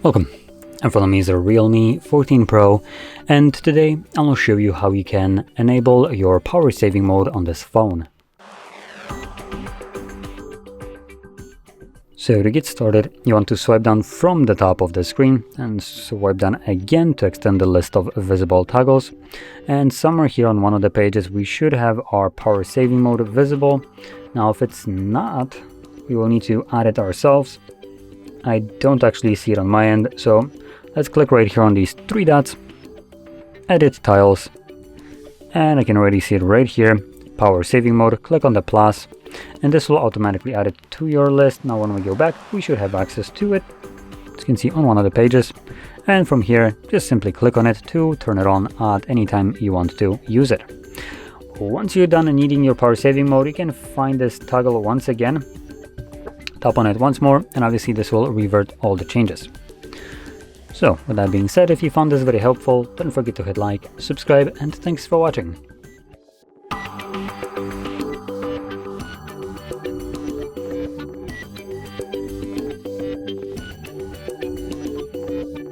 Welcome, in front of me is a Realme 14 Pro, and today I'll show you how you can enable your power saving mode on this phone. So to get started, you want to swipe down from the top of the screen and swipe down again to extend the list of visible toggles. And somewhere here on one of the pages we should have our power saving mode visible. Now if it's not, we will need to add it ourselves. I don't actually see it on my end, so let's click right here on these three dots, edit tiles, and I can already see it right here, power saving mode. Click on the plus, and this will automatically add it to your list. Now when we go back, we should have access to it, as you can see on one of the pages, and from here just simply click on it to turn it on at any time you want to use it. Once you're done needing your power saving mode, you can find this toggle once again, tap on it once more, and obviously this will revert all the changes. So with that being said, if you found this very helpful, don't forget to hit like, subscribe, and thanks for watching.